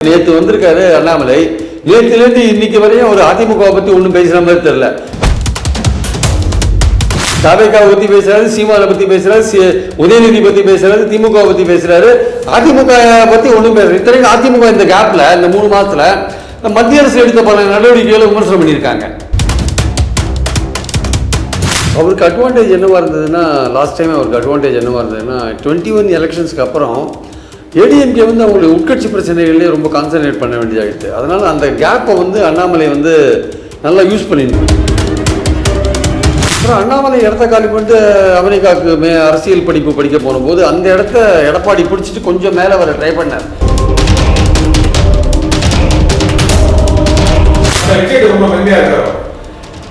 நேற்று வந்திருக்காரு அண்ணாமலை. நேற்றுலேருந்து இன்னைக்கு வரையும் ஒரு அதிமுக பற்றி ஒன்றும் பேசுகிற மாதிரி தெரியல. தாவேக்காவை பற்றி பேசுறாரு, சீமானை பற்றி பேசுறாரு, உதயநிதி பற்றி பேசுறாரு, திமுக பற்றி பேசுறாரு, அதிமுக பற்றி ஒன்றும் பேசுறாரு. இத்தனைக்கும் அதிமுக இந்த கேப்ல இந்த 3 மாசத்துல மத்திய அரசு எடுத்த பல நடவடிக்கைகளை விமர்சனம் பண்ணியிருக்காங்க. அவருக்கு அட்வான்டேஜ் என்னவா இருந்ததுன்னா, லாஸ்ட் டைம் அவருக்கு அட்வான்டேஜ் என்னவா இருந்ததுன்னா 21 எலெக்ஷன்ஸ்க்கு அப்புறம் ஏடிஎம்கே அவங்களுடைய உட்கட்சி பிரச்சனைகளே ரொம்ப கான்சன்ட்ரேட் பண்ண வேண்டியதாகிடுது. அதனால் அந்த கேப்பை அண்ணாமலை நல்லா யூஸ் பண்ணிட்டு அப்புறம் அண்ணாமலை இடத்த காலி பண்ணிட்டு அமெரிக்காவுக்கு அரசியல் படிப்பு படிக்க போகும்போது அந்த இடத்த எடப்பாடி பிடிச்சிட்டு கொஞ்சம் மேலே வர ட்ரை பண்ணார்.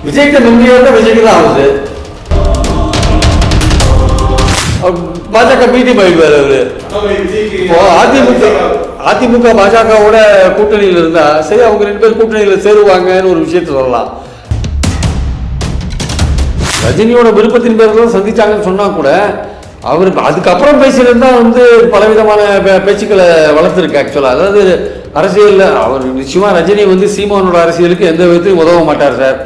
விஜய்க்கு மென்மையாக விஜய்க்கு தான் ஆகுது. பாஜக பிடி போயிடுவார் அவரு. அதிமுக பாஜகவோட கூட்டணியில் இருந்தா சரி, அவங்க 2 பேர் கூட்டணியில் சேருவாங்கன்னு ஒரு விஷயத்த சொல்லலாம். ரஜினியோட விருப்பத்தின் பேர் சந்திச்சாங்கன்னு சொன்னா கூட அவருக்கு அதுக்கப்புறம் பேசியிருந்தா பலவிதமான பேச்சுக்களை வளர்த்துருக்கு. ஆக்சுவலா அதாவது அரசியல் அவர் நிச்சயமா ரஜினி சீமானோட அரசியலுக்கு எந்த விதத்திலும் உதவ மாட்டார் சார்.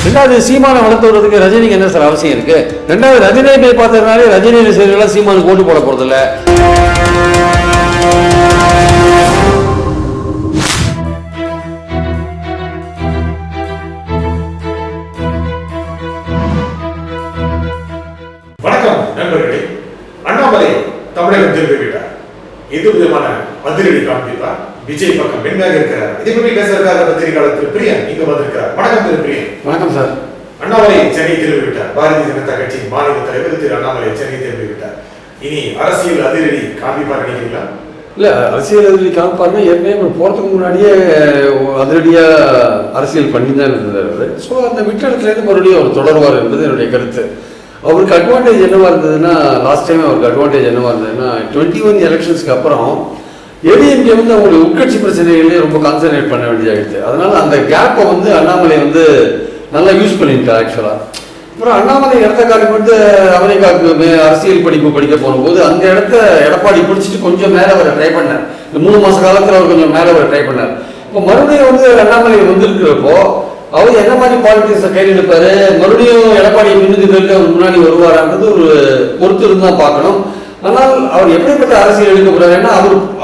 ரெண்டாவது, சீமானை வளர்த்து விடுறதுக்கு ரஜினிக்கு என்ன சார் அவசியம் இருக்கு? ரெண்டாவது, ரஜினியை போய் பார்த்ததுனாலே ரஜினி ரசிகர்கள் சீமானுக்கு ஓட்டு போட போறது இல்ல. வணக்கம் நண்பர்களே. அண்ணாமலை தமிழகம் திரும்பிவிட்டார். எது விதமான அதிரடி காண்பிப்பார். விஜய் பக்கம் மென்மையாக இருக்கிறார். இதை பற்றி பேசுறதுக்காக பத்திரிகையாளர் திரு பிரியன் இங்கு வந்திருக்கிறார். வணக்கம் திரு பிரியன். வணக்கம் சார். அண்ணாமலை சென்னை திரும்பிவிட்டார். பாரதிய ஜனதா கட்சியின் மாநில தலைவர் திரு அண்ணாமலை சென்னை திரும்பிவிட்டார். இனி அரசியல் அதிரடி காண்பிப்பார் நினைக்கிறீங்களா? இல்ல, அரசியல் அதிரடி காண்பாருன்னா ஏற்கனவே போறதுக்கு முன்னாடியே அதிரடியா அரசியல் பண்ணி தான் இருந்தார். ஸோ அந்த விட்ட இடத்துல இருந்து மறுபடியும் அவர் தொடர்வார் என்பது என்னுடைய கருத்து. அவருக்கு அட்வான்டேஜ் என்னவா இருந்ததுன்னா, லாஸ்ட் டைம் அவருக்கு அட்வான்டேஜ் என்னவா இருந்ததுன்னா 21 எலெக்ஷன்ஸ்க்கு அப்புறம் ஏடிஎம்கே அவங்களுடைய உட்கட்சி பிரச்சனைகளே ரொம்ப கான்சன்ட்ரேட் பண்ண வேண்டியதாகிடுது. அதனால அந்த கேப்பை அண்ணாமலை நல்லா யூஸ் பண்ணியிருக்கார். ஆக்சுவலா அப்புறம் அண்ணாமலை இடத்த காலி பண்ணிட்டு அமெரிக்காவுக்கு அரசியல் படிப்பு படிக்க போகும்போது அந்த இடத்த எடப்பாடி பிடிச்சிட்டு கொஞ்சம் மேலே வர ட்ரை பண்ணார். இந்த 3 மாச காலத்தில் அவர் கொஞ்சம் மேலே வர ட்ரை பண்ணார். இப்போ மறுபடியும் அண்ணாமலை வந்திருக்கிறப்போ அவர் என்ன மாதிரி பாலிடிக்ஸை கையில் எடுப்பாரு, மறுபடியும் எடப்பாடி மின்னுக்கு அவர் முன்னாடி வருவாரான்றது ஒரு பொறுத்து இருந்து தான் பார்க்கணும். ஆனால் அவர் எப்படிப்பட்ட அரசியல் எடுக்க போறாரு? ஏன்னா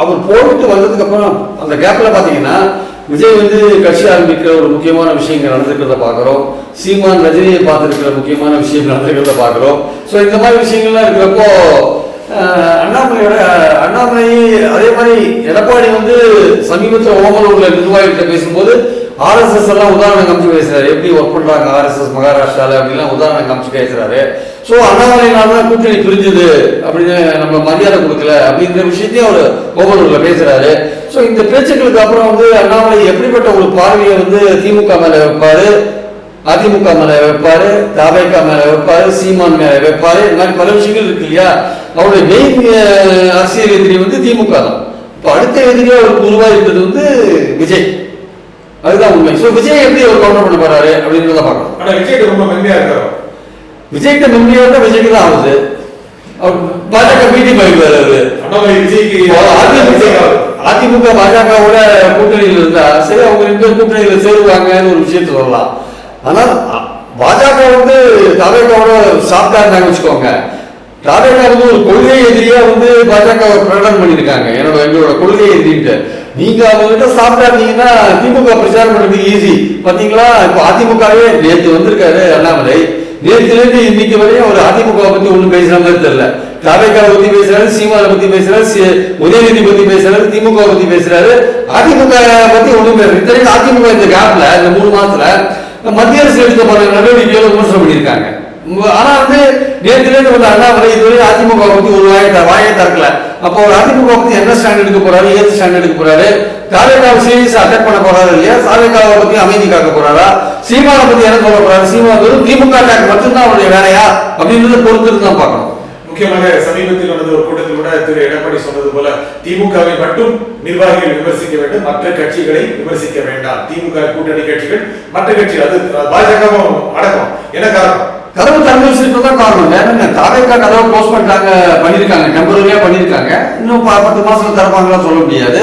அவர் போயிட்டு வந்ததுக்கு அப்புறம் அந்த கேப்ல பாத்தீங்கன்னா விஜய் கட்சி ஆரம்பிக்கிற ஒரு முக்கியமான விஷயங்கள் நடந்திருக்கிறத பார்க்கிறோம். சீமான் ரஜினியை பார்த்துருக்கிற முக்கியமான விஷயம் நடந்திருக்கிறத பார்க்கிறோம். ஸோ இந்த மாதிரி விஷயங்கள்லாம் இருக்கிறப்போ அண்ணாமலை அதே மாதிரி எடப்பாடி சமீபத்தில் ஓமலூர்ல நிர்வாகிகிட்ட பேசும்போது ஆர்எஸ்எஸ் எல்லாம் உதாரணம் காமிச்சு பேசுறாரு. எப்படி ஒர்க் பண்றாங்க ஆர்எஸ்எஸ் மகாராஷ்டிரால அப்படிலாம் உதாரணம் காமிச்சு பேசுறாரு. ஸோ அண்ணாமலையினால தான் கூட்டணி பிரிஞ்சுது அப்படின்னு நம்ம மரியாதை கொடுக்கல அப்படிங்கிற விஷயத்தையும் அவர் ஓமலூர்ல பேசுறாரு. ஸோ இந்த பேச்சுக்களுக்கு அப்புறம் அண்ணாமலை எப்படிப்பட்ட ஒரு பார்வையை திமுக மேல வைப்பாரு, அதிமுக மேல வைப்பாரு, தாவேக்கா மேல வைப்பாரு, சீமான் மேல வைப்பாரு, இந்த மாதிரி பல விஷயங்கள் இருக்கு இல்லையா. அவருடைய மெயின் அரசியல் எதிரி திமுக தான். இப்போ அடுத்த எதிரியா அவருக்கு உருவாயிருக்கிறது விஜய். அதுதான் உண்மை. ஸோ விஜய் எப்படி அவர் கவுண்டர் பண்ண போறாரு அப்படின்றத பார்க்கணும். ஆனா விஜய் ரொம்ப மென்மையா இருக்காரு. விஜய்க்கு மென்மையா இருந்தா விஜய்க்கு தான் ஆகுது. அவர் பாஜக பிடி போயிடுவார் அவரு. அதிமுக பாஜகவோட கூட்டணியில் இருந்தா சரி, அவங்க 2 பேர் கூட்டணியில் சேருவாங்கன்னு ஒரு விஷயத்த சொல்லலாம். ஆனால் பாஜக தாவேக்காவோட சாப்பிட்டா இருந்தாங்க வச்சுக்கோங்க. தாவேக்கா ஒரு கொள்கை எதிரியா பாஜக பிரகடனம் பண்ணியிருக்காங்க. எங்களோட கொள்கை எதிரின்ட்டு நீங்க அவங்ககிட்ட சாப்பிட்டா இருந்தீங்கன்னா திமுக பிரச்சாரம் பண்றதுக்கு ஈஸி. பாத்தீங்களா, இப்போ அதிமுகவே நேற்று வந்திருக்காரு அண்ணாமலை. நேற்றுலேருந்து இன்னைக்கு வரையும் ஒரு அதிமுக பத்தி ஒன்றும் பேசுற மாதிரி தெரியல. தாவேக்காவை பத்தி பேசுறாரு, சீமானை பத்தி பேசுறாரு, உதயநிதி பத்தி பேசுறாரு, திமுக பத்தி பேசுறாரு, அதிமுக பத்தி ஒன்றும் பேசுறாரு. இத்தனைக்கும் அதிமுக இந்த கேப்ல இந்த 3 மாசத்துல மத்திய அரசு எடுத்த பல நடவடிக்கைகளை விமர்சனம் பண்ணியிருக்காங்க. ஆனா நேற்றுலேருந்து அண்ணாமலை இதுவரை அதிமுக பத்தி ஒரு வாயை திறக்கல. அப்போ ஒரு அதிமுக பத்தி என்ன ஸ்டாண்ட் எடுக்க போறாரு, ஏது ஸ்டாண்ட் எடுக்க போறாரு, தாவேக்காவை சீரியஸா அட்டாக் பண்ண போறாரு இல்லையா, தாவேக்காவை பத்தி அமைதி காக்க போறாரா, சீமானை பத்தி என்ன சொல்ல போறாரு, சீமான் திமுக அட்டாக் மட்டும்தான் அவருடைய வேலையா அப்படின்றத பொறுத்து தான் பார்க்கணும். முக்கியமாக சமீபத்தில் நடந்த ஒரு கூட்டத்தில் கூட திரு எடப்பாடி சொன்னது போல திமுகவை மட்டும் நிர்வாகிகள் விமர்சிக்க வேண்டும், மற்ற கட்சிகளை விமர்சிக்க வேண்டாம். திமுக கூட்டணி கட்சிகள் மற்ற கட்சிகள் அது பாஜகவும் அடக்கம். என்ன காரணம்? கதவு திறந்து வச்சிருக்கிறது தான் காரணம். வேற என்ன, தாவேக்கா கதவை க்ளோஸ் பண்ணிருக்காங்க, டெம்பரரியா பண்ணிருக்காங்க. இன்னும் 10 மாசத்துல திறப்பாங்களா சொல்ல முடியாது.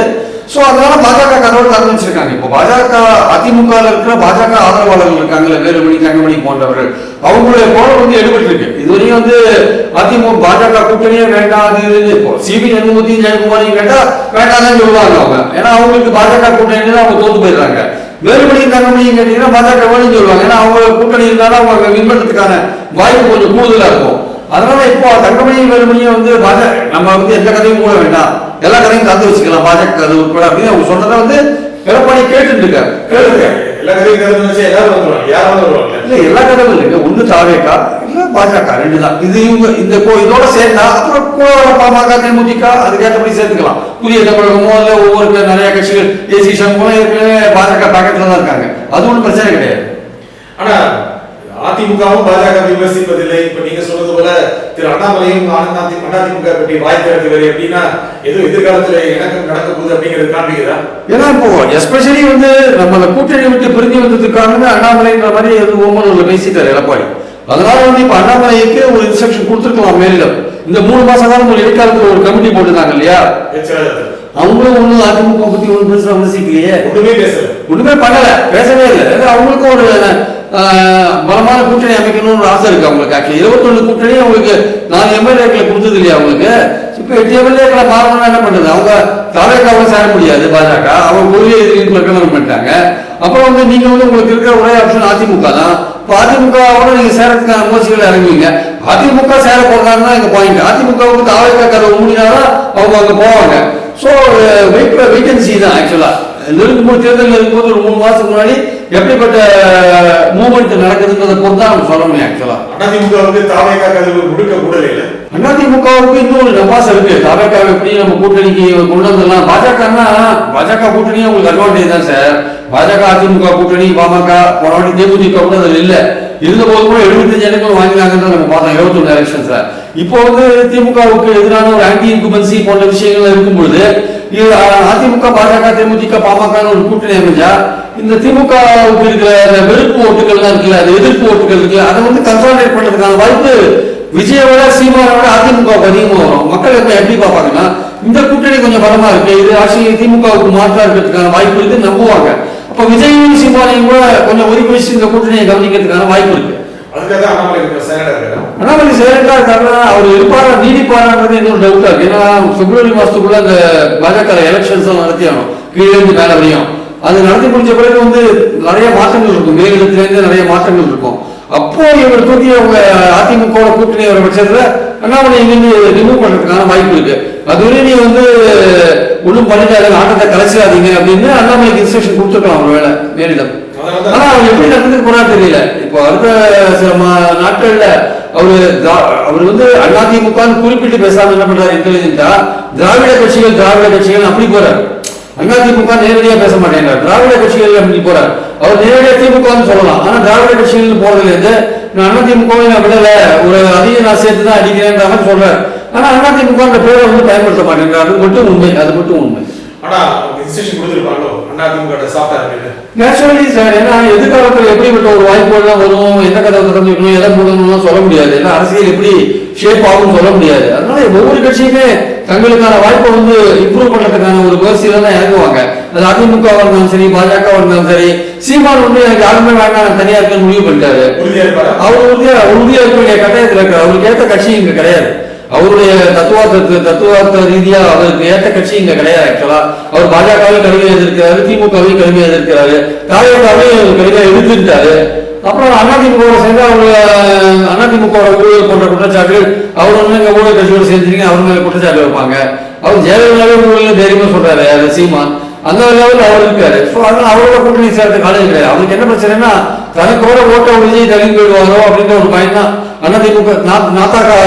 சோ அதனால பாஜக கதவை திறந்து வச்சிருக்காங்க. இப்போ பாஜக அதிமுக இருக்கிற பாஜக ஆதரவாளர்கள் இருக்காங்கல்ல, வேலுமணி, தங்கமணி போன்றவர்கள், அவங்களுடைய போல வந்து எடுபட்டு இருக்கு. இதுவரையும் வந்து அதிமுக பாஜக கூட்டணியே வேண்டாம், அது இப்போ சிபி சண்முகத்தையும் ஜெயக்குமாரையும் கேட்டா வேண்டாம் தான் சொல்லுவாங்க அவங்க. ஏன்னா அவங்களுக்கு பாஜக கூட்டணி அவங்க தோத்து போயிடுறாங்க. வேலுமணி தங்கமணியும் கேட்டீங்கன்னா பாஜக வேணும்னு சொல்லுவாங்க. ஏன்னா அவங்க கூட்டணி இருந்தாலும் அவங்க வின் பண்றதுக்கான வாய்ப்பு கொஞ்சம் கூடுதலா இருக்கும். அதனால இப்போ தங்கமணியும் வேலுமணியும் வந்து பாஜக நம்ம வந்து எந்த கதையும் மூட வேண்டாம், எல்லா கதையும் கலந்து வச்சுக்கலாம் பாஜக கதை உட்பட அப்படின்னு அவங்க சொன்னதை வந்து எடப்பாடி கேட்டுட்டு இருக்காரு. எல்லா கதையும் கதை வச்சு எல்லாரும் வந்துருவாங்க, யாரும் வருவாங்க இல்ல, எல்லா கதையும் இல்லைங்க, ஒண்ணு தாவேக்கா இல்ல பாஜக, ரெண்டு தான். இது இவங்க இந்த இதோட சேர்ந்தா அப்புறம் பாமக, தேமுதிக அதுக்கேற்றபடி சேர்த்துக்கலாம். புதிய தமிழகமோ இல்ல ஒவ்வொரு நிறைய கட்சிகள், ஏசி சண்முகம் ஏற்கனவே பாஜக பாக்கெட்ல தான் இருக்காங்க, அது ஒன்றும் பிரச்சனை கிடையாது. ஆனா அதிமுகவும் பாஜக விமர்சிப்பதில்லை. இப்ப நீங்க சொன்னது போல திரு அண்ணாமலையும் அதிமுக பற்றி வாய் திறக்கவில்லை அப்படின்னா ஏதோ எதிர்காலத்துல எனக்கு நடக்க போகுது அப்படிங்கிறது காண்பிக்குதா? ஏன்னா இப்போ எஸ்பெஷலி வந்து நம்ம கூட்டணி விட்டு பிரிஞ்சு வந்ததுக்காக அண்ணாமலைன்ற மாதிரி ஓமனூர்ல பேசிட்டாரு எடப்பாடி. அதனால வந்து இப்ப அண்ணாமலைக்கு ஒரு இன்ஸ்ட்ரக்ஷன் கொடுத்துருக்கலாம் மேலிடம். இந்த 3 மாசம் காலம் ஒரு இடைக்காலத்துல ஒரு கமிட்டி போட்டுருந்தாங்க இல்லையா, அவங்களும் ஒண்ணு அதிமுக பத்தி ஒண்ணு பேசுற அவசியத்திலேயே ஒண்ணுமே பண்ணல, பேசவே இல்லை. அவங்களுக்கும் ஒரு பலமான கூட்டணி அமைக்கணும்னு ஒரு ஆசை இருக்கு அவங்களுக்கு. ஆக்சுவலி 21 கூட்டணி அவங்களுக்கு 4 எம்எல்ஏக்களை கொடுத்தது இல்லையா அவங்களுக்கு. இப்ப 8 எம்எல்ஏக்களை மாறணும்னா என்ன பண்றது, அவங்க தாவேக்காவும் சேர முடியாது பாஜக, அவங்க கொள்கை எதிர்ப்பு பிரகடனம் பண்ணிட்டாங்க. அப்புறம் வந்து நீங்க வந்து உங்களுக்கு இருக்கிற ஒரே ஆப்ஷன் அதிமுக தான். இப்போ அதிமுகவோட நீங்க சேரத்துக்கான முயற்சிகள் இறங்குவீங்க. அதிமுக சேர போறாங்கன்னா எங்க பாயிண்ட், அதிமுகவுக்கு தாவேக்கா கதவை மூடினாதான் அவங்க அங்க போவாங்க. ஸோ வெயிட்டன்சி தான் ஆக்சுவலா. நெருங்கும்போது தேர்தல் நெருங்கும்போது ஒரு 3 மாசத்துக்கு முன்னாடி எப்படிப்பட்ட மூவ்மெண்ட் நடக்குதுன்றதை பொறுத்து தான் நம்ம சொல்ல முடியும். ஆக்சுவலா அதிமுகவுக்கு தாவேக்கா கதவு முடுக்க கூட இல்லை. அதிமுகவுக்கு இன்னொரு நபாசம் இருக்கு. தாவேக்காவை எப்படி நம்ம கூட்டணிக்கு கொண்டு வந்துடலாம். பாஜக கூட்டணியே உங்களுக்கு அட்வான்டேஜ் தான் சார். பாஜக அதிமுக கூட்டணி, பாமக போன தேமுதிக கூட அதில் இல்லை. இருந்த போது கூட 75 இடங்கள் வாங்கினாங்கன்னு நம்ம பார்த்தோம் 21 எலெக்ஷன்ஸ்ல. இப்போ வந்து திமுகவுக்கு எதிரான ஒரு ஆன்டி இன்குபன்சி போன்ற விஷயங்கள் இருக்கும்பொழுது அதிமுக, பாஜக, தேமுதிக, பாமக ஒரு கூட்டணி அமைஞ்சா இந்த திமுகவுக்கு இருக்கிற வெறுப்பு ஓட்டுகள் இருக்குல்ல, அது எதிர்ப்பு ஓட்டுகள் இருக்குல்ல, அதை வந்து கன்சாலிடேட் பண்றதுக்கான வாய்ப்பு விஜயோட சீமானோட அதிமுக அதிகமாக வரும். மக்கள் எப்படி பார்ப்பாங்கன்னா இந்த கூட்டணி கொஞ்சம் பலமா இருக்கு, இது ஆட்சி திமுகவுக்கு மாற்றா இருக்கிறதுக்கான வாய்ப்பு இருக்கு நம்புவாங்க. அப்ப விஜயும் சீமானையும் கூட கொஞ்சம் ஒதுக்கி வச்சு இந்த கூட்டணியை கவனிக்கிறதுக்கான வாய்ப்பு இருக்கு. அண்ணாமலை சைலண்டா இருக்காங்க, அவர் இருப்பாரா நீடிப்பாரான்றது இன்னொரு டவுட்டா இருக்கு. ஏன்னா பிப்ரவரி மாசத்துக்குள்ள அந்த பாஜக எலெக்ஷன்ஸ் நடத்தி ஆகணும், கீழே இருந்து மேல வரையும். அது நடத்தி முடிஞ்ச பிறகு வந்து நிறைய மாற்றங்கள் இருக்கும், மேலிடத்துல இருந்து நிறைய மாற்றங்கள் இருக்கும். அப்போ இவர் தூக்கி அவங்க அதிமுக கூட்டணி வர பட்சத்துல அண்ணாமலை இங்கிருந்து ரிமூவ் பண்றதுக்கான வாய்ப்பு இருக்கு. அதுவரை நீ வந்து ஒன்றும் பண்ணிட்டாரு, ஆட்டத்தை கலைச்சிடாதீங்க அப்படின்னு அண்ணாமலைக்கு இன்ஸ்ட்ரக்ஷன் கொடுத்துருக்கலாம் ஒரு வேலை மேலிடம். ஆனா அவர் எப்படி நடந்துட்டு போனா தெரியல. இப்போ அடுத்த சில நாட்கள்ல அவர் வந்து அதிமுக குறிப்பிட்டு பேசாம என்ன பண்றாரு இன்டெலிஜென்ட்டா, திராவிட கட்சிகள் அப்படி போறாரு. அதிமுக நேரடியா பேச மாட்டேங்கிறார், திராவிட கட்சிகள் அப்படி போறாரு. அவர் நேரடியா திமுகன்னு சொல்லலாம், ஆனா திராவிட கட்சிகள் போறதுல இருந்து நான் அதிமுகவை நான் விடல, ஒரு அதிகம் நான் சேர்த்து தான் அடிக்கிறேன்ற மாதிரி சொல்றாரு. ஆனா அதிமுக பேரை வந்து பயன்படுத்த மாட்டேங்கிறார். அது மட்டும் உண்மை. ஆனா இன்ஸ்ட்ரக்ஷன் கொடுத்திருப்பாங்களோ அதிமுக சாஃப்ட்வேர் நேச்சுரலி சார். ஏன்னா எதிர்காலத்தில் எப்படிப்பட்ட ஒரு வாய்ப்புகள்லாம் வரும், எந்த கதை திறந்துக்கணும், எதை மூடணும்னு சொல்ல முடியாது. ஏன்னா அரசியல் எப்படி ஷேப் ஆகும்னு சொல்ல முடியாது. அதனால ஒவ்வொரு கட்சியுமே தங்களுக்கான வாய்ப்பை வந்து இம்ப்ரூவ் பண்றதுக்கான ஒரு முயற்சியில தான் இறங்குவாங்க. அது அதிமுக இருந்தாலும் சரி, பாஜக இருந்தாலும் சரி. சீமான் வந்து எனக்கு யாருமே வேண்டாம் தனியா இருக்குன்னு முடிவு பண்ணிட்டாரு. அவர் உறுதியா இருக்க வேண்டிய கட்டாயத்தில் இருக்காரு. அவருக்கு ஏற்ற கட்சி இங்க கிடையாது. அவருடைய தத்துவார்த்த ரீதியா அவருக்கு ஏற்ற கட்சி இங்க கிடையாது. ஆக்சுவலா அவர் பாஜகவை கடுமையாக எதிர்க்கிறாரு, திமுகவை கடுமையாக எதிர்க்கிறாரு, தாவேக்காவை கடுமையாக எதிர்த்துட்டாரு. அப்புறம் அதிமுக சேர்ந்து அவங்க அதிமுக ஊழல் போன்ற குற்றச்சாட்டுகள், அவர் வந்து எங்க ஊழல் கட்சியோடு சேர்ந்துருக்கீங்க, அவங்க மேல குற்றச்சாட்டு வைப்பாங்க. அவர் ஜெயலலிதாவே ஊழல் தைரியமா சொல்றாரு அது சீமான், அந்த லெவலில் அவர் இருக்காரு. ஸோ அதனால அவரோட கூட்டணி சேர்த்து காலேஜ் கிடையாது. அவருக்கு என்ன பிரச்சனைனா தனக்கோட ஓட்ட விஜய் தள்ளி போயிடுவாரோ அப்படின்ற ஒரு பயன் தான். அதிமுக நாத்தாக்கா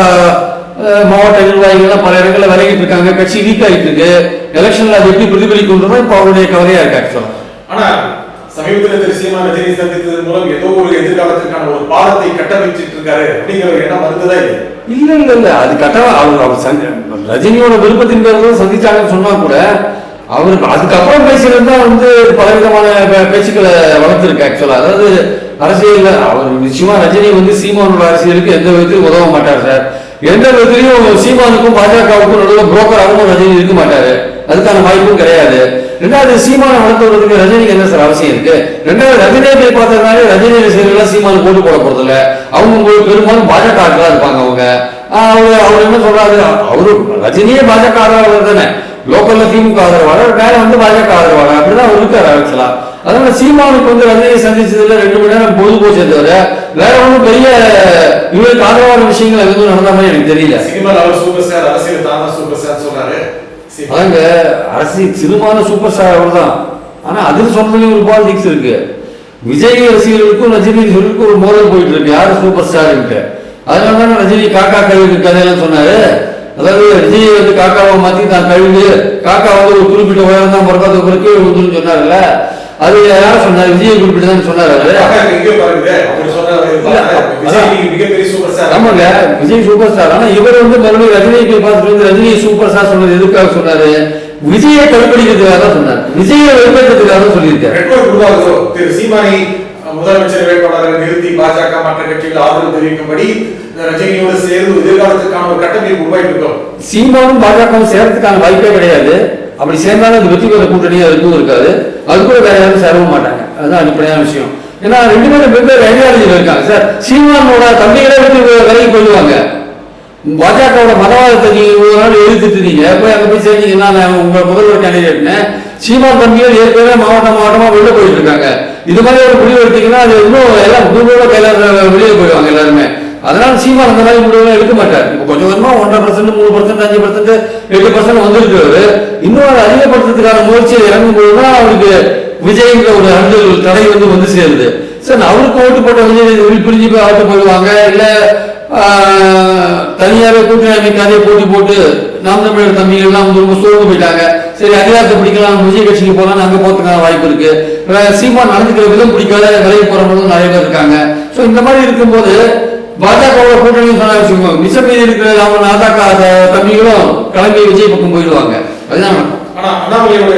மாவட்ட நிர்வாகிகள் பல இடங்களில் விலகிட்டு இருக்காங்க, கட்சி வீக் ஆகிட்டு இருக்கு. எலெக்ஷன்ல அது எப்படி பிரதிபலிக்கின்றதோ இப்போ அவருடைய கவலையா இருக்கு ஆக்சுவலா. ஆனா சமீபத்தில் திரு சீமான் ரஜினி சந்தித்ததன் மூலம் ஏதோ ஒரு எதிர்காலத்திற்கான ஒரு பாலத்தை கட்டமைச்சிட்டு இருக்காரு அப்படிங்கிற எண்ணம் வருந்ததா இல்ல அது அவர் ரஜினியோட விருப்பத்தின் பேர் சந்திச்சாங்கன்னு சொன்னா கூட அவர் அதுக்கப்புறம் பேசியிருந்தா வந்து பலவிதமான பேச்சுக்களை வளர்த்துருக்கு ஆக்சுவலா. அதாவது அரசியல் அவர் நிச்சயமா ரஜினி வந்து சீமானோட அரசியலுக்கு எந்த விதத்திலும் உதவ மாட்டார் சார். எந்த விதத்திலையும் சீமானுக்கும் பாஜகவுக்கும் நடுவில் புரோக்கராகவும் ரஜினி இருக்க மாட்டாரு. அதுக்கான வாய்ப்பும் கிடையாது. ரெண்டாவது சீமானை வளர்த்துறதுக்கு ரஜினிக்கு என்ன சார் அவசியம் இருக்கு? ரெண்டாவது ரஜினியை போய் பார்த்ததுனாலே ரஜினி ரசிகர்கள் சீமானு போட்டு போட போறது இல்ல. அவங்க பெரும்பாலும் பாஜக ஆட்களா இருப்பாங்க. அவர் என்ன சொல்றாரு, அவரு ரஜினியே பாஜக ஆதரவாளர் தானே, லோக்கல்ல திமுக ஆதரவாளர், வேற வந்து பாஜக ஆதரவாளர், அப்படிதான் அவர் இருக்காரு ஆக்சுவலா. அதனால சீமானுக்கு வந்து ரஜினியை சந்திச்சதுல 2 மணி நேரம் பொழுது போச்சே தவிர வேற ஒன்றும் பெரிய இவருக்கு ஆதரவான விஷயங்கள் எதுவும் நடந்த மாதிரி எனக்கு தெரியல. அதாங்க அரசியல் சினிமான சூப்பர் ஸ்டார் அவர் தான். ஆனா அதில் சொன்னதுலேயும் ஒரு பாலிடிக்ஸ் இருக்கு. விஜய் ரசிகர்களுக்கும் ரஜினி ரசிகர்களுக்கும் ஒரு மோதல் போயிட்டு இருக்கு, யாரு சூப்பர் ஸ்டார். அதனால தானே ரஜினி காக்கா கழுகு கதையெல்லாம் சொன்னாரு. அதாவது விஜய் வந்து காக்காவை மாத்தி தான் கழுகு, காக்கா வந்து ஒரு குறிப்பிட்ட உயரம் தான் பிறக்காத பிறகு வந்துன்னு சொன்னார்ல. அது யாரும் சொன்னார், விஜய் குறிப்பிட்டு தான் சொன்னார். ஆமாங்க விஜய் சூப்பர் ஸ்டார். ஆனா இவர் வந்து மறுபடியும் ரஜினியை போய் பார்த்துட்டு வந்து ரஜினி சூப்பர் ஸ்டார் சொன்னது எதுக்காக சொன்னாரு? விஜயை கடுப்படிக்கிறதுக்காக தான் சொன்னார், விஜயை வெளிப்படுத்துறதுக்காக தான் சொல்லியிருக்காரு. முதலமைச்சர் வேட்பாளரை நிறுத்தி பாஜக மற்ற கட்சிகள் ஆதரவு தெரிவிக்கும்படி ரஜினியோடு சேர்ந்து எதிர்காலத்துக்கான ஒரு கட்டமைப்பு உருவாக்கி இருக்கோம். சீமானும் பாஜகவும் சேர்றதுக்கான வாய்ப்பே கிடையாது. அப்படி சேர்ந்தாலும் அது வெற்றி பெற கூட்டணியா இருக்கும் இருக்காது. அது கூட வேற யாரும் சேரவும் மாட்டாங்க. அதுதான் அடிப்படையான விஷயம். ஏன்னா 2 பேரும் வெவ்வேறு ஐடியாலஜியில் இருக்காங்க சார். சீமானோட தம்பிகளே வந்து விலகி போயிடுவாங்க. பாஜகவோட மதவாதத்தை நீங்க ஒரு நாள் எழுதிட்டு நீங்க போய் அங்க போய் சேர்ந்தீங்கன்னா உங்க முதல்வர் கேண்டிடேட்னு சீமான் தம்பிகள் ஏற்கனவே மாவட்டமா வெளில போயிட்டு இருக்காங்க. இது மாதிரி ஒரு முடிவு எடுத்தீங்கன்னா அது இன்னும் எல்லாம் குழுவோட கையில வெளியே போயிடுவாங்க எல்லாருமே. அதனால சீமான் அந்த மாதிரி முடிவுலாம் எடுக்க மாட்டார். இப்போ கொஞ்சம் கொஞ்சமா 1.5%, 3%, 5%, 8% வந்திருக்கிறாரு. இன்னும் அதை அதிகப்படுத்துறதுக்கான முயற்சியை இறங்கும் போதுதான் அவருக்கு விஜய்ங்கிற ஒரு அஞ்சல் தடை வந்து சேருது. சார் அவருக்கு ஓட்டு போட்ட விஜய் பிரிஞ்சு போய் ஆட்டு போயிடுவாங்க, இல்ல தனியாவே கூட்டணி அமைக்காதே போட்டு நாம் தமிழர் தம்பிகள்லாம் வந்து ரொம்ப சோர்ந்து போயிட்டாங்க. சரி அதிகாரத்தை பிடிக்கலாம், விஜய் கட்சிக்கு போகலாம், அங்கே போறதுக்கான வாய்ப்பு இருக்கு. சீமான் நடந்துக்கிற விதம் பிடிக்காத விலகி போறவங்களும் நிறைய பேர் இருக்காங்க. ஸோ இந்த மாதிரி இருக்கும்போது பாஜகவோட கூட்டணி சொன்ன மிச்சம் மீது இருக்கிற நாதாக்கா தம்பிகளும் கிளம்பி விஜய் பக்கம் போயிடுவாங்க. அதுதான். ஆனா அண்ணாமலையோட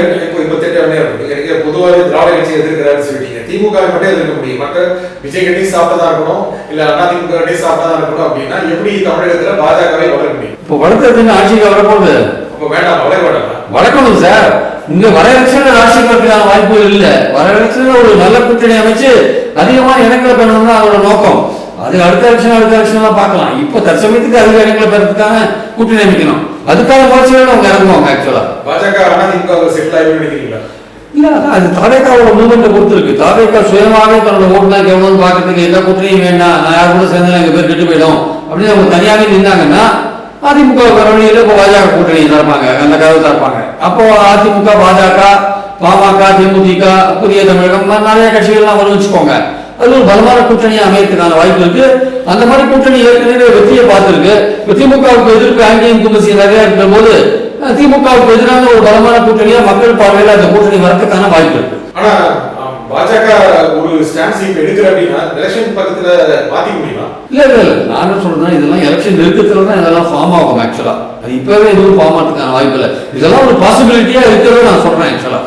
பொதுவாக திராவிட கட்சி எதிர்க்கிறாரு சொல்லிட்டீங்க, திமுக மட்டும் எதிர்க்க முடியும், மற்ற விஜய் கட்சி சாப்பிட்டதா இருக்கணும் இல்ல அதிமுக கட்சி சாப்பிட்டதா இருக்கணும் அப்படின்னா எப்படி தமிழகத்துல பாஜகவை வளர முடியும்? இப்போ வளர்க்கறதுன்னு ஆட்சிக்கு வரப்போகுது. அப்போ வேண்டாம், வளர வேண்டாம், வளர்க்கணும் சார். இங்க வர எலெக்ஷன்ல ஆட்சிக்கு வரதுக்கான வாய்ப்புகள் இல்லை. வர எலெக்ஷன்ல ஒரு நல்ல கூட்டணி அமைச்சு அதிகமான இடங்களை பெறணும் தான் அவரோட நோக்கம். அது அடுத்த எலெக்ஷன் பார்க்கலாம். இப்போ தற்சமயத்துக்கு அதிக இடங்களை பெறதுக்கான கூட்டணி அமைக்கணும். அதுக்கான முயற்சிகள் அவங்க இறங்குவாங்க. ஆக்சுவலா பாஜக அதிமுக செட்டில் ஆகி நினைக்கிறீங்களா? இல்ல அது தாவேக்காவோட மூவ்மெண்ட்டை பொறுத்து இருக்கு. தாவேக்கா சுயமாவே தன்னோட ஓட்டு தான் எவ்வளோன்னு பாக்கிறதுக்கு எந்த கூட்டணியும் வேண்டாம், நான் யார் கூட சேர்ந்தாலும் எங்க பேர் கெட்டு போயிடும் அப்படின்னு அவங்க தனியாவே நின்றாங்கன்னா அதிமுக வழியில இப்போ பாஜக கூட்டணி தரப்பாங்க, அந்த கதவு தரப்பாங்க. அப்போ அதிமுக, பாஜக, பாமக, தேமுதிக, புதிய தமிழகம் நிறைய கட்சிகள்லாம் வரும் வச்சுக்கோங்க. அது ஒரு பலமான கூட்டணியை அமையறதுக்கான வாய்ப்பு இருக்கு. அந்த மாதிரி கூட்டணி ஏற்கனவே வெற்றியை பார்த்துருக்கு. இப்போ திமுகவுக்கு எதிர்ப்பு ஆன்டி இன்கும்பன்சி நிறைய இருக்கிற போது திமுகவுக்கு எதிரான ஒரு பலமான கூட்டணியா மக்கள் பார்வையில அந்த கூட்டணி வரதுக்கான வாய்ப்பு இருக்கு. ஆனா பாஜக ஒரு ஸ்டான்ஸ் இப்ப எடுக்கிற அப்படின்னா எலெக்ஷன் பக்கத்துல மாத்தி முடியுமா? இல்ல நான் சொல்றேன், இதெல்லாம் எலெக்ஷன் நெருக்கத்துல தான் இதெல்லாம் ஃபார்ம் ஆகும். ஆக்சுவலா அது இப்பவே எதுவும் ஃபார்ம் ஆகிறதுக்கான வாய்ப்பு இல்லை. இதெல்லாம் ஒரு பாசிபிலிட்டியா இருக்கிறத நான் சொல்றேன். ஆக்சுவலா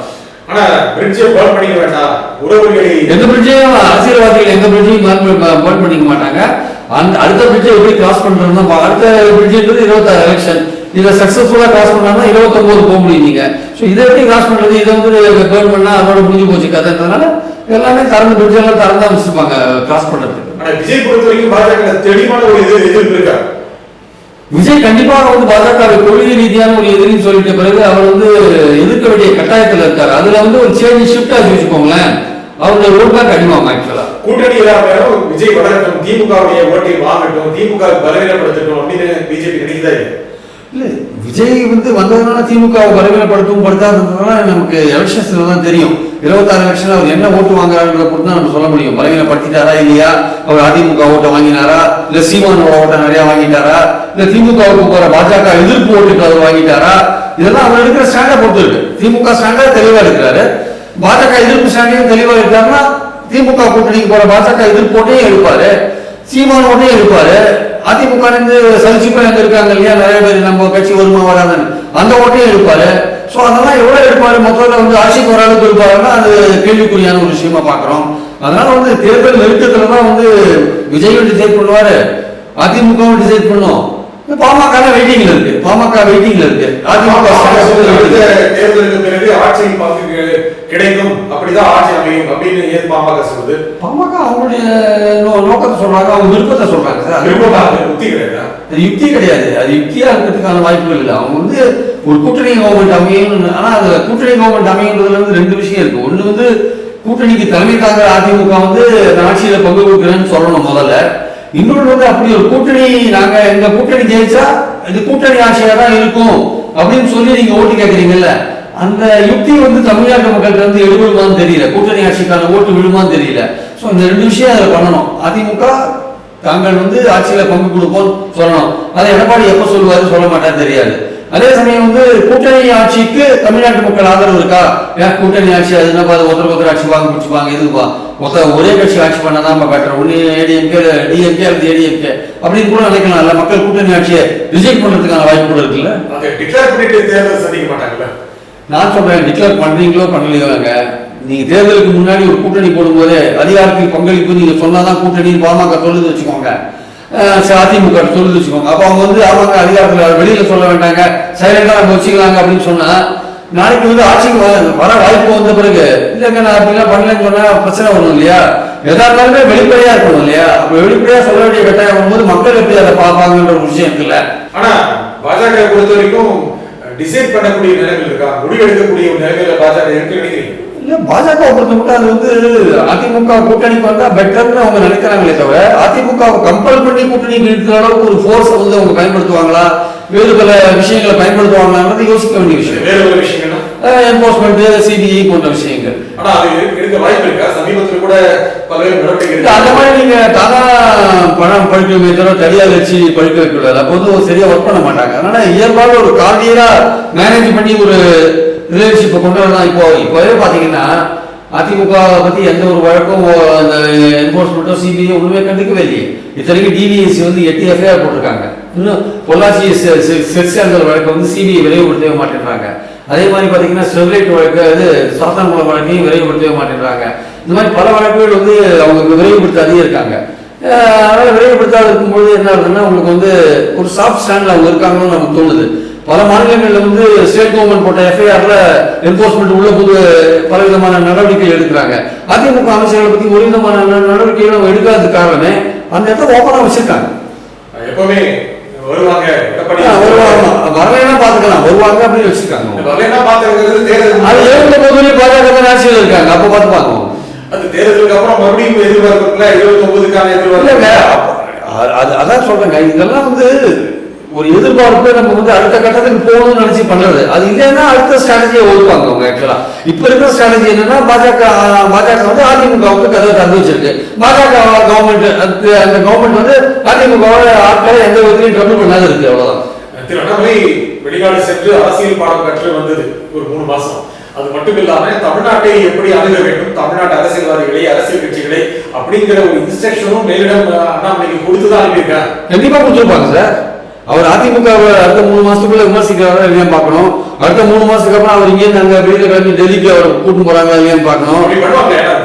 ஆனா பிரிட்ஜை பர்ன் பண்ணிக்க வேண்டாம், உறவுகளை எந்த பிரிட்ஜையும் அரசியல்வாதிகள் எந்த பிரிட்ஜையும் பர்ன் பண்ணிக்க மாட்டாங்க. அந்த அடுத்த பிரிட்ஜை எப்படி கிராஸ் பண்றதுன்னா அடுத்த பிரிட்ஜ்ன்றது 26 எலெக்ஷன். இதை சக்சஸ்ஃபுல்லா கிராஸ் பண்ணாங்கன்னா 29 போக முடியும் நீங்க. ஸோ இதை எப்படி கிராஸ் பண்றது? இதை வந்து பர்ன் பண்ணா அதோட முடிஞ்சு போச்சு கதைன்றதுனால எல்லாமே திறந்து பிரிட்ஜ் எல்லாம் திறந்தா வச்சிருப்பாங்க கிராஸ் பண்றதுக்கு. விஜய் பொறுத்த வரைக்கும் பாஜக தெளிவான ஒரு எதிர்ப்பு இருக்கா? விஜய் கண்டிப்பாக வந்து பாஜக கொள்கை ரீதியான ஒரு எதிரின்னு சொல்லிட்ட பிறகு அவர் வந்து எதிர்க்க வேண்டிய கட்டாயத்தில் இருக்காரு. அதுல வந்து ஒரு சேஞ்ச் ஷிஃப்ட் ஆகி வச்சுக்கோங்களேன், அவருடைய ரோட் பேக் அடிவாங்க. ஆக்சுவலா கூட்டணி இல்லாம விஜய் வளரட்டும், திமுகவுடைய ஓட்டை வாங்கட்டும், திமுக பலவீனப்படுத்தட்டும் அப்படின்னு பிஜேபி நினைக்குதா? இல்ல விஜய் வந்து வந்ததுனால திமுகவை பலவீனப்படுத்தவும் படுத்தாததுனால நமக்கு எலெக்ஷன்ஸ்ல தான் தெரியும். 26 எலெக்ஷன் அவர் என்ன ஓட்டு வாங்குறாருன்றத பொறுத்து தான் நம்ம சொல்ல முடியும். பலவீனப்படுத்திட்டாரா இல்லையா, அவர் அதிமுக ஓட்டை வாங்கினாரா, இல்ல சீமானோட ஓட்டை நிறைய வாங்கிட்டாரா, இல்ல திமுகவுக்கு போற பாஜக எதிர்ப்பு ஓட்டுக்கு அவர் வாங்கிட்டாரா, இதெல்லாம் அவர் எடுக்கிற ஸ்டாண்டை பொறுத்து இருக்கு. திமுக ஸ்டாண்டா தெளிவா இருக்கிறாரு, பாஜக எதிர்ப்பு ஸ்டாண்டையும் தெளிவா இருக்காருன்னா திமுக கூட்டணிக்கு போற பாஜக எதிர்ப்பு ஓட்டையும் எடுப்பாரு, சீமான ஓட்டையும் எடுப்பாரு. அதிமுக சலிச்சுப்பா எங்க இருக்காங்க இல்லையா நிறைய பேர், நம்ம கட்சி வருமா வராதுன்னு அந்த ஓட்டையும் எடுப்பாரு. ஸோ அதெல்லாம் எவ்வளவு எடுப்பாரு, மொத்தத்தில் வந்து ஆட்சிக்கு ஒரு அளவுக்கு இருப்பாருன்னா அது கேள்விக்குறியான ஒரு விஷயமா பாக்குறோம். அதனால வந்து தேர்தல் நெருக்கத்துல தான் வந்து விஜய் டிசைட் பண்ணுவாரு, அதிமுக டிசைட் பண்ணும். பாமக வெயிட்டிங்ல இருக்கு, அதிமுக தேர்தலுக்கு பிறகு ஆட்சியில் பங்கு கிடைக்கும், அப்படிதான் ஆட்சி அமையும் அப்படின்னு ஏன் பாமக சொல்லுது? பாமக அவங்களுடைய நோக்கத்தை சொல்றாங்க, அவங்க விருப்பத்தை சொல்றாங்க சார். யுக்தி கிடையாது, அது யுக்தி கிடையாது, அது யுக்தியா இருக்கிறதுக்கான வாய்ப்புகள் இல்லை. அவங்க வந்து ஒரு கூட்டணி கவர்மெண்ட் அமையும். ஆனா அதுல கூட்டணி கவர்மெண்ட் அமையுன்றதுல வந்து ரெண்டு விஷயம் இருக்கு. ஒண்ணு வந்து கூட்டணிக்கு தலைமை தாங்க அதிமுக வந்து ஆட்சியில பங்கு கொடுக்குறேன்னு சொல்லணும் முதல்ல. இன்னொன்று வந்து அப்படி ஒரு கூட்டணி, நாங்க எங்க கூட்டணி ஜெயிச்சா இது கூட்டணி ஆட்சியா தான் இருக்கும் அப்படின்னு சொல்லி நீங்க ஓட்டு கேட்கறீங்கல்ல, அந்த யுக்தி வந்து தமிழ்நாட்டு மக்கள்கிட்ட வந்து எடுபடுமான்னு தெரியல, கூட்டணி ஆட்சிக்கான ஓட்டு விழுமான்னு தெரியல. ஸோ இந்த ரெண்டு விஷயம் அதில் பண்ணணும். அதிமுக தாங்கள் வந்து ஆட்சியில பங்கு கொடுப்போம் சொல்லணும். அதை எடப்பாடி எப்ப சொல்லுவாரு, சொல்ல மாட்டாரு தெரியாது. அதே சமயம் வந்து கூட்டணி ஆட்சிக்கு தமிழ்நாட்டு மக்கள் ஆதரவு இருக்கா? ஏன் கூட்டணி ஆட்சி அது என்னப்பா, ஒருத்தர் ஆட்சி வாங்க பிடிச்சிப்பாங்க, எதுப்பா ஒரே கட்சி ஆட்சி பண்ணதான் பெட்டர், ஒன்னு ஏடிஎம்கே டிஎம்கே அல்லது ஏடிஎம்கே அப்படின்னு கூட நினைக்கலாம். மக்கள் கூட்டணி ஆட்சியை ரிஜெக்ட் பண்றதுக்கான வாய்ப்பு கூட இருக்குல்ல. தேர்தல் சந்திக்க மாட்டாங்கல்ல. நான் சொல்றேன், டிக்ளேர் பண்றீங்களோ பண்ணலையோங்க, நீங்க தேர்தலுக்கு முன்னாடி ஒரு கூட்டணி போடும்போது அதிகாரத்தில் பங்களிப்பு நீங்க சொன்னாதான் கூட்டணி பாமக சொல்லுது வச்சுக்கோங்க, அதிமுக சொல்லுது வச்சுக்கோங்க. அப்ப அவங்க வந்து அவங்க அதிகாரத்தில் வெளியில சொல்ல வேண்டாங்க, சைலண்டா நம்ம வச்சுக்கலாங்க அப்படின்னு சொன்னா நாளைக்கு வந்து ஆட்சிக்கு வர வாய்ப்பு வந்த பிறகு இல்லைங்க நான் அப்படிலாம் பண்ணலன்னு சொன்னா பிரச்சனை வரும் இல்லையா? எதா இருந்தாலுமே வெளிப்படையா இருக்கணும் இல்லையா? அப்ப வெளிப்படையா சொல்ல வேண்டிய கட்டாயம் வரும்போது மக்கள் எப்படி அதை பார்ப்பாங்கன்ற ஒரு விஷயம் இருக்குல்ல. ஆனா பாஜக பொறுத்த வரைக்கும் டிசைட் பண்ணக்கூடிய நிலைமையில் இருக்கா, முடிவெடுக்கக்கூடிய ஒரு நிலைமையில பாஜக இருக்கு நினைக்கிறீங்க? இல்ல, பாஜக பொறுத்த மட்டும் அது வந்து அதிமுக கூட்டணிக்கு வந்தா பெட்டர்னு அவங்க நினைக்கிறாங்களே தவிர அதிமுக கம்பல் பண்ணி கூட்டணிக்கு இருக்கிற அளவுக்கு ஒரு ஃபோர்ஸை வந்து அவங்க பயன்படுத்துவாங்களா, வேறு பல விஷயங்களை பயன்படுத்துவாங்களான்றது யோசிக்க வேண்டிய விஷயம். வேற ஒரு விஷயங்கள்னா என்போர்ஸ்மெண்ட், சிபிஐ போன்ற விஷயங்கள். ஆனா அது இருக்க வாய்ப்பு இருக்கா? சமீபத்தில் கூட பல்வேறு நடவடிக்கை அந்த மாதிரி நீங்க தானா பணம் பழிக்கணுமே தவிர தனியார் வச்சு பழிக்க வைக்கூடாது. அப்போ வந்து சரியா ஒர்க் பண்ண மாட்டாங்க. அதனால இயல்பாக ஒரு கார்டியரா மேனேஜ் பண்ணி ஒரு ரிலேஷன்ஷிப்பை கொண்டு வரலாம். இப்போவே பாத்தீங்கன்னா அதிமுக பத்தி எந்த ஒரு வழக்கும் அந்த என்போர்ஸ்மெண்ட்டோ சிபிஐ ஒண்ணுமே கண்டுக்கவே இல்லையே. இத்தனைக்கும் டிவிஎஸ்சி வந்து 8 எஃப்ஐஆர் போட்டிருக்காங்க. இன்னும் பொள்ளாச்சி செக்ஸ் ஸ்கேண்டல் வழக்கை வந்து சிபிஐ விரைவுபடுத்தவே மாட்டேன்றாங்க. அதே மாதிரி பாத்தீங்கன்னா ஸ்டெர்லைட் வழக்கு, அது சாத்தான்குளம் வழக்கையும் விரைவுபடுத்தவே மாட்டேன்றாங்க. இந்த மாதிரி பல வழக்குகள் வந்து அவங்க விரைவுபடுத்தாதே இருக்காங்க. அதனால விரைவுபடுத்தாது இருக்கும்போது என்ன ஆகுதுன்னா உங்களுக்கு வந்து ஒரு சாஃப்ட் ஸ்டாண்ட்ல அவங்க இருக்காங்கன்னு நமக்கு தோணுது. பல மாநிலங்கள்ல வந்து ஸ்டேட் கவர்மெண்ட் போட்ட எஃப்ஐஆர்ல என்போர்ஸ்மெண்ட் உள்ள போது பல விதமான நடவடிக்கைகள் எடுக்கிறாங்க. அதிமுக அமைச்சர்களை பத்தி ஒரு விதமான நடவடிக்கைகளும் எடுக்காத காரணமே அந்த இடத்த ஓப்பனா வச்சிருக்காங்க. எப்பவுமே வருவாங்க, வரலைன்னா பாத்துக்கலாம், வருவாங்க அப்படின்னு வச்சிருக்காங்க. அது 79 பாஜக ஆட்சியில் இருக்காங்க, அப்ப பார்த்து பார்க்கணும். அது தேர்தலுக்கு அப்புறம் மறுபடியும் எதிர்பார்க்கல 29க்கான எதிர்பார்ப்பு. அதான் சொல்றேங்க, இதெல்லாம் வந்து ஒரு எதிர்பார்ப்பு நம்ம வந்து அடுத்த கட்டத்துக்கு போகணும்னு நினைச்சு பண்றது. அது இல்லைன்னா அடுத்த ஸ்ட்ராட்டஜியை ஒதுப்பாங்க அவங்க. ஆக்சுவலா இப்ப இருக்கிற ஸ்ட்ராட்டஜி என்னன்னா பாஜக வந்து அதிமுகவுக்கு கதவை திறந்து வச்சிருக்கு. பாஜக கவர்மெண்ட் அந்த கவர்மெண்ட் வந்து அதிமுக ஆட்களை எந்த விதத்திலையும் ட்ரபிள் பண்ணாது இருக்கு. அவ்வளவுதான். திரு அண்ணாமலை வெளிநாடு சென்று அரசியல் பாடம் கற்று வந்தது ஒரு 3 மாசம். அது மட்டும் இல்லாம தமிழ்நாட்டை எப்படி அணுக வேண்டும், தமிழ்நாட்டு அரசியல்வாதிகளை, அரசியல் கட்சிகளை அப்படிங்கிற ஒரு இன்ஸ்ட்ரக்ஷனும் மேலிடம் அண்ணாமலைக்கு கொடுத்துதான் அனுப்பியிருக்காங்க. கண்டிப்பா கொடுத்துருப்பாங்க சார். அவர் அதிமுக அடுத்த 3 மாசத்துக்குள்ள விமர்சிக்கிறாரா இல்லையான்னு பார்க்கணும். அடுத்த 3 மாசத்துக்கு அப்புறம் அவர் இங்கே நாங்க வெளியில கிளம்பி டெல்லிக்கு அவர் கூட்டு போறாங்களா இல்லையான்னு பார்க்கணும்.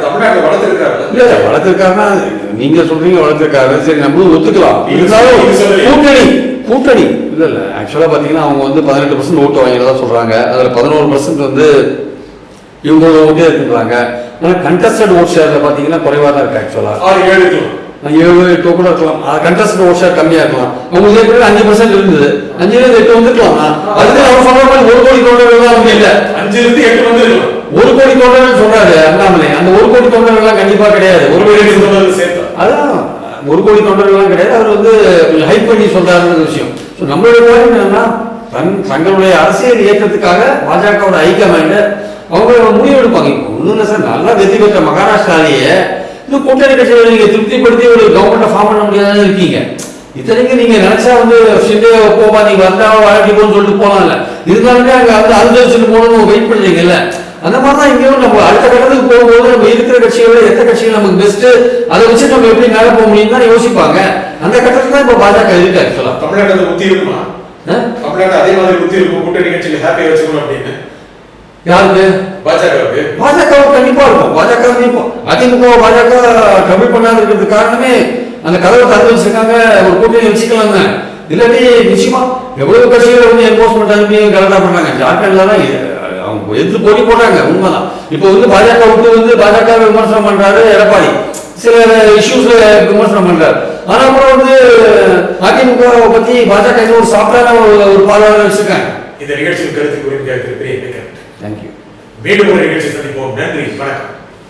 தமிழ்நாட்டுல வளர்த்திருக்காரு இல்ல, வளர்த்திருக்காருன்னா நீங்க சொல்றீங்க வளர்த்திருக்காரு, சரி நம்மளும் ஒத்துக்கலாம். இருந்தாலும் கூட்டணி இல்ல ஆக்சுவலா பாத்தீங்கன்னா அவங்க வந்து 18% ஓட்டு வாங்கினதா சொல்றாங்க. அதுல 11% வந்து இவங்களோட ஓட்டே இருக்குறாங்க. ஆனா கண்டஸ்டட் ஓட் ஷேர்ல பாத்தீங்கன்னா குறைவா தான் இருக்கு. ஆக்சுவலா 7-8 கூட இருக்கலாம். கண்டஸ்ட் ஓட் ஷேர் கம்மியா இருக்கலாம். உங்களுக்கு ஏற்கனவே 5% இருந்தது, 5-8 வந்துருக்கலாம். அதுக்கு அவர் சொல்ற மாதிரி 1 கோடி தொண்டர்கள் அவங்க இல்ல, 5-8 வந்துருக்கலாம். 1 கோடி தொண்டர்கள் சொல்றாரு அண்ணாமலை. அந்த 1 கோடி தொண்டர்கள் எல்லாம் கண்டிப்பா கிடையாது. 1 கோடி தொண்டர்கள் சேர்த்து அதான் 1 கோடி தொண்டர்கள் கிடையாது. அவர் வந்து ஹைப் பண்ணி சொல்றாருன்ற விஷயம். நம்மளுடைய பாயிண்ட் என்னன்னா தங்களுடைய அரசியல் இயக்கத்துக்காக பாஜகவோட ஐக்கியமாயிட்டு அவங்க முடிவெடுப்பாங்க. இப்போ ஒன்றும் இல்லை சார், நல்லா வெற்றி பெற்ற மகாராஷ்டிராலேயே இன்னும் கூட்டணி கட்சிகளை நீங்க திருப்திப்படுத்தி ஒரு கவர்மெண்ட்டை ஃபார்ம் பண்ண முடியாத இருக்கீங்க. இத்தனைக்கும் நீங்க நினைச்சா வந்து ஷிண்டே போப்பா நீங்க வந்தா வாழ்க்கை போன்னு சொல்லிட்டு போலாம்ல, இருந்தாலுமே அங்க வந்து அனுசரிச்சுட்டு போகணும் வெயிட் பண்றீங்கல்ல. அந்த மாதிரிதான் இங்கேயும் நம்ம அடுத்த கட்டத்துக்கு போகும்போது நம்ம இருக்கிற கட்சிகளை எந்த கட்சிகள் நமக்கு பெஸ்ட், அதை வச்சு நம்ம எப்படி மேல போக முடியும் தான் யோசிப்பாங்க. அந்த கட்டத்துல தான் இப்ப பாஜக இருக்கு. ஆக்சுவலா தமிழ்நாடு முத்தி இருக்குமா? தமிழ்நாடு அதே மாதிரி முத்தி இருக்கும், கூட்டணி கட்சிகளை ஹாப்பியா வச்சுக்கணும் அப்படின்னு யாருக்கு? பாஜகவுக்கு. பாஜகவுக்கு கண்டிப்பா இருக்கும். பாஜக இருக்கும். அதிமுக பாஜக கம்மி பண்ணாத இருக்கிறதுக்கு காரணமே அந்த கதவை திறந்து வச்சிருக்காங்க. ஒரு கூட்டணி வச்சுக்கலாங்க. இல்லாட்டி நிச்சயமா எவ்வளவு கட்சிகள் வந்து என்ஃபோர்ஸ்மெண்ட் அனுப்பி கலெக்டா பண்றாங்க. ஜார்க்கண்ட்ல தான் அவங்க எதிர்த்து போட்டி போடுறாங்க. உண்மைதான். இப்போ வந்து பாஜக விட்டு வந்து பாஜக விமர்சனம் பண்றாரு எடப்பாடி, சில இஷ்யூஸ்ல விமர்சனம் பண்றாரு. ஆனா கூட வந்து அதிமுக பத்தி பாஜக ஒரு சாப்பிட்டான ஒரு பார்வையாளர் வச்சிருக்காங்க. இந்த நிகழ்ச்சியில் கருத்து கூறிய திரு பிரியன். தேங்க்யூ. மீண்டும் ஒரு நிகழ்ச்சி சந்திப்போம். நன்றி, வணக்கம்.